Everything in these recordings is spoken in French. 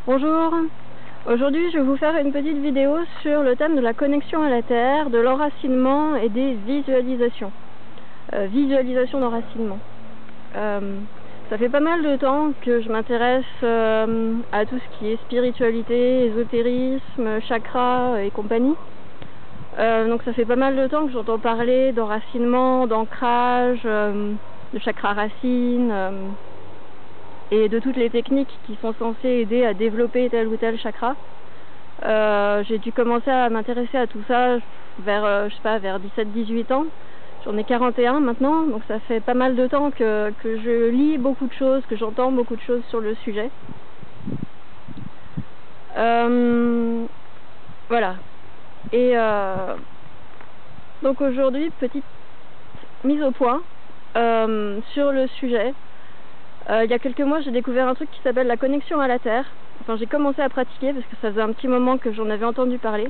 Bonjour, aujourd'hui je vais vous faire une petite vidéo sur le thème de la connexion à la Terre, de l'enracinement et des visualisations. Visualisation d'enracinement. Ça fait pas mal de temps que je m'intéresse à tout ce qui est spiritualité, ésotérisme, chakra et compagnie. Donc ça fait pas mal de temps que j'entends parler d'enracinement, d'ancrage, de chakra racine, et de toutes les techniques qui sont censées aider à développer tel ou tel chakra. J'ai dû commencer à m'intéresser à tout ça vers, je sais pas, vers 17-18 ans. J'en ai 41 maintenant, donc ça fait pas mal de temps que je lis beaucoup de choses, que j'entends beaucoup de choses sur le sujet. Voilà. Et donc aujourd'hui, petite mise au point sur le sujet. Il y a quelques mois, j'ai découvert un truc qui s'appelle la connexion à la Terre. Enfin, j'ai commencé à pratiquer parce que ça faisait un petit moment que j'en avais entendu parler.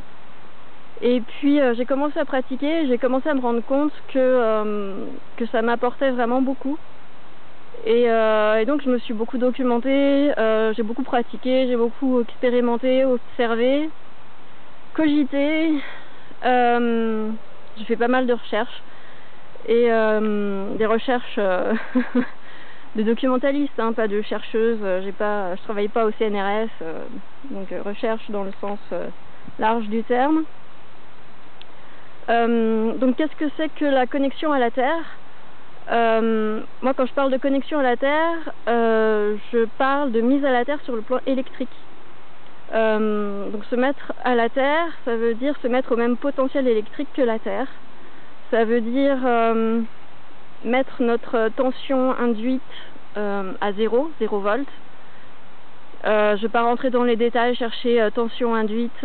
Et puis j'ai commencé à pratiquer, j'ai commencé à me rendre compte que ça m'apportait vraiment beaucoup. Et donc je me suis beaucoup documentée, j'ai beaucoup pratiqué, j'ai beaucoup expérimenté, observé, cogité. J'ai fait pas mal de recherches. Et des recherches de documentaliste, hein, pas de chercheuse. Je travaille pas au CNRS, donc recherche dans le sens large du terme. Donc qu'est-ce que c'est que la connexion à la Terre? Moi, quand je parle de connexion à la Terre, je parle de mise à la Terre sur le plan électrique. Donc se mettre à la Terre, ça veut dire se mettre au même potentiel électrique que la Terre. Ça veut dire mettre notre tension induite à 0 volts. Je ne vais pas rentrer dans les détails, chercher tension induite,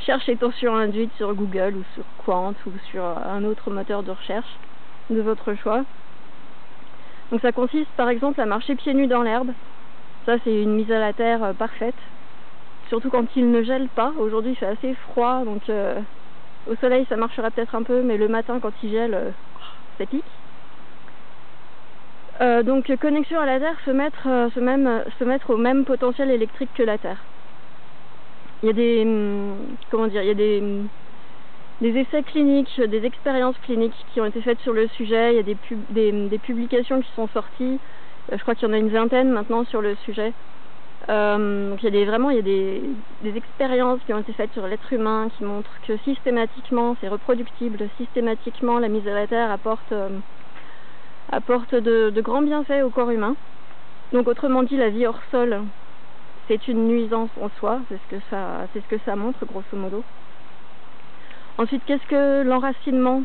chercher tension induite sur Google ou sur Quant ou sur un autre moteur de recherche de votre choix. Donc ça consiste par exemple à marcher pieds nus dans l'herbe. Ça c'est une mise à la terre parfaite. Surtout quand il ne gèle pas. Aujourd'hui c'est assez froid, donc au soleil ça marchera peut-être un peu, mais le matin quand il gèle, ça pique. Donc connexion à la Terre, se mettre au même potentiel électrique que la Terre. Il y a des essais cliniques, des expériences cliniques qui ont été faites sur le sujet. Il y a des publications qui sont sorties. Je crois qu'il y en a une vingtaine maintenant sur le sujet. Donc il y a des expériences qui ont été faites sur l'être humain qui montrent que systématiquement, c'est reproductible, systématiquement la mise à la Terre apporte de grands bienfaits au corps humain. Donc autrement dit, la vie hors sol, c'est une nuisance en soi, c'est ce que ça montre grosso modo. Ensuite, qu'est-ce que l'enracinement,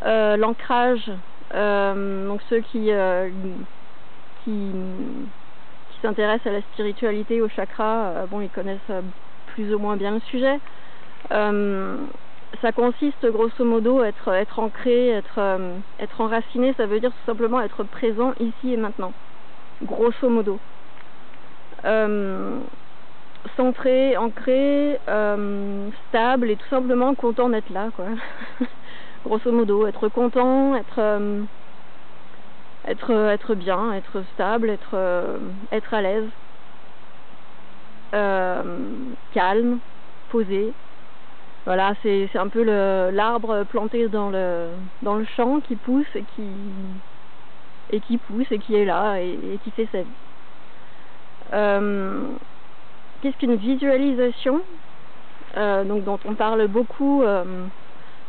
l'ancrage, donc ceux qui s'intéressent à la spiritualité, au chakra, bon, ils connaissent plus ou moins bien le sujet. Ça consiste grosso modo à être ancré, être enraciné, ça veut dire tout simplement être présent ici et maintenant, grosso modo. Centré, ancré, stable et tout simplement content d'être là, quoi. Grosso modo, être content, être bien, être stable, être à l'aise, calme, posé. Voilà, c'est un peu l'arbre planté dans le champ qui pousse et qui pousse et qui est là et qui fait sa vie. Qu'est-ce qu'une visualisation, donc dont on parle beaucoup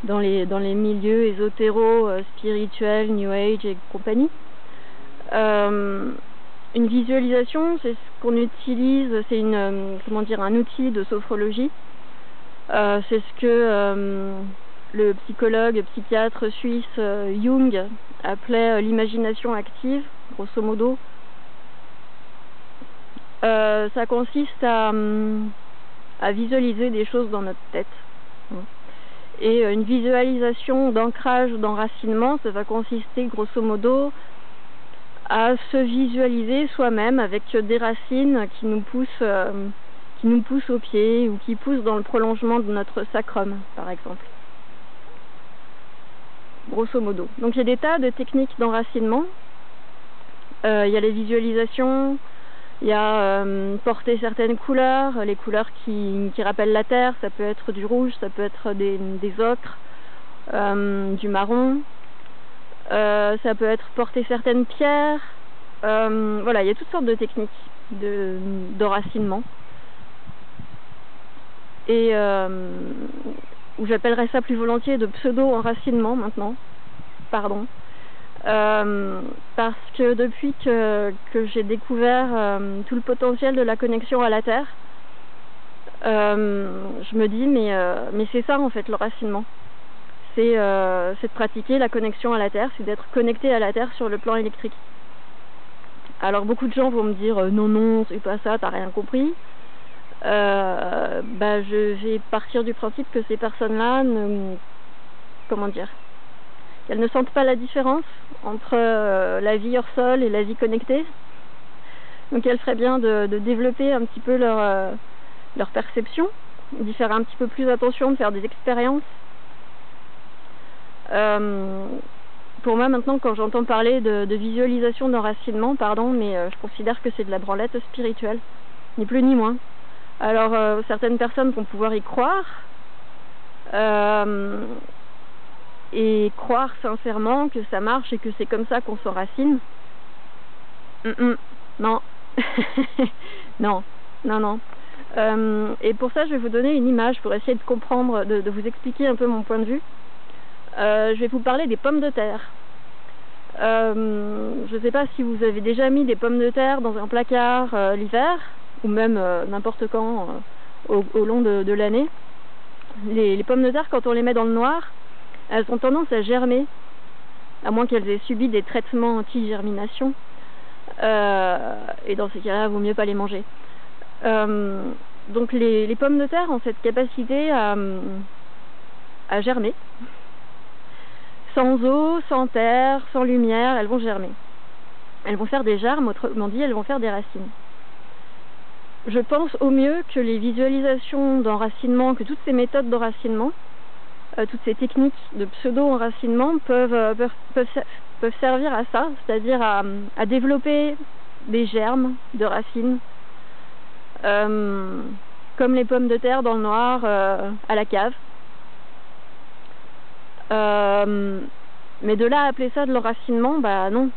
dans les milieux ésotéro, spirituels, New Age et compagnie. Une visualisation, c'est ce qu'on utilise, c'est un outil de sophrologie. C'est ce que le psychologue, psychiatre suisse Jung appelait l'imagination active, grosso modo. Ça consiste à visualiser des choses dans notre tête. Et une visualisation d'ancrage ou d'enracinement, ça va consister grosso modo à se visualiser soi-même avec des racines qui nous poussent aux pieds ou qui poussent dans le prolongement de notre sacrum, par exemple. Grosso modo. Donc il y a des tas de techniques d'enracinement. Il y a les visualisations, Il y a porter certaines couleurs, les couleurs qui rappellent la terre, ça peut être du rouge, ça peut être des ocres, du marron, ça peut être porter certaines pierres, voilà, il y a toutes sortes de techniques d'enracinement. Et où j'appellerais ça plus volontiers de pseudo-enracinement maintenant, pardon. Parce que depuis que j'ai découvert tout le potentiel de la connexion à la terre, je me dis mais c'est ça en fait l'enracinement, c'est de pratiquer la connexion à la terre, c'est d'être connecté à la terre sur le plan électrique. Alors beaucoup de gens vont me dire non c'est pas ça, t'as rien compris. Je vais partir du principe que ces personnes-là qu'elles ne sentent pas la différence entre la vie hors sol et la vie connectée. Donc elles feraient bien de développer un petit peu leur perception, d'y faire un petit peu plus attention, de faire des expériences. Pour moi maintenant, quand j'entends parler de visualisation d'enracinement, je considère que c'est de la branlette spirituelle, ni plus ni moins. Alors certaines personnes vont pouvoir y croire, et croire sincèrement que ça marche et que c'est comme ça qu'on s'enracine. Non. non. Et pour ça, je vais vous donner une image pour essayer de comprendre, de vous expliquer un peu mon point de vue. Je vais vous parler des pommes de terre. Je ne sais pas si vous avez déjà mis des pommes de terre dans un placard l'hiver, ou même n'importe quand au long de l'année. Les pommes de terre, quand on les met dans le noir, elles ont tendance à germer, à moins qu'elles aient subi des traitements anti-germination. Et dans ces cas-là, il vaut mieux pas les manger. Donc les pommes de terre ont cette capacité à germer. Sans eau, sans terre, sans lumière, elles vont germer. Elles vont faire des germes, autrement dit, elles vont faire des racines. Je pense au mieux que les visualisations d'enracinement, que toutes ces méthodes d'enracinement, toutes ces techniques de pseudo-enracinement peuvent servir à ça, c'est-à-dire à développer des germes de racines, comme les pommes de terre dans le noir à la cave. Mais de là à appeler ça de l'enracinement, non.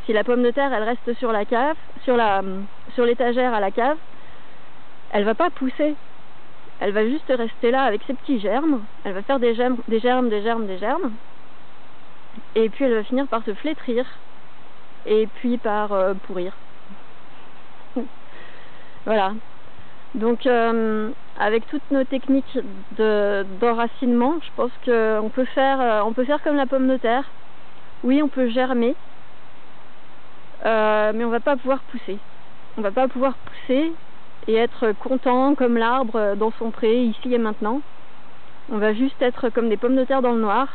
Si la pomme de terre elle reste sur la cave, sur l'étagère à la cave, elle va pas pousser. Elle va juste rester là avec ses petits germes. Elle va faire des germes. Et puis elle va finir par se flétrir. Et puis par pourrir. Voilà. Donc avec toutes nos techniques d'enracinement, je pense qu'on peut faire comme la pomme de terre. Oui, on peut germer, mais on va pas pouvoir pousser. On va pas pouvoir pousser et être content comme l'arbre dans son pré, ici et maintenant. On va juste être comme des pommes de terre dans le noir,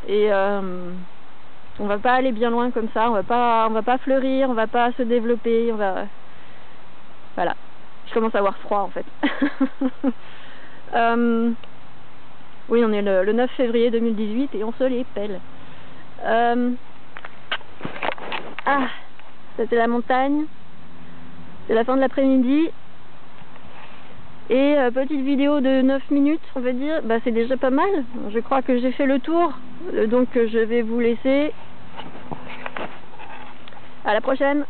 et on va pas aller bien loin comme ça. On va pas fleurir, on va pas se développer. Voilà. Je commence à avoir froid en fait. Oui, on est le 9 février 2018 et on se les pèle. C'était la montagne. C'est la fin de l'après-midi. Et petite vidéo de 9 minutes, on va dire, c'est déjà pas mal. Je crois que j'ai fait le tour. Donc je vais vous laisser. À la prochaine.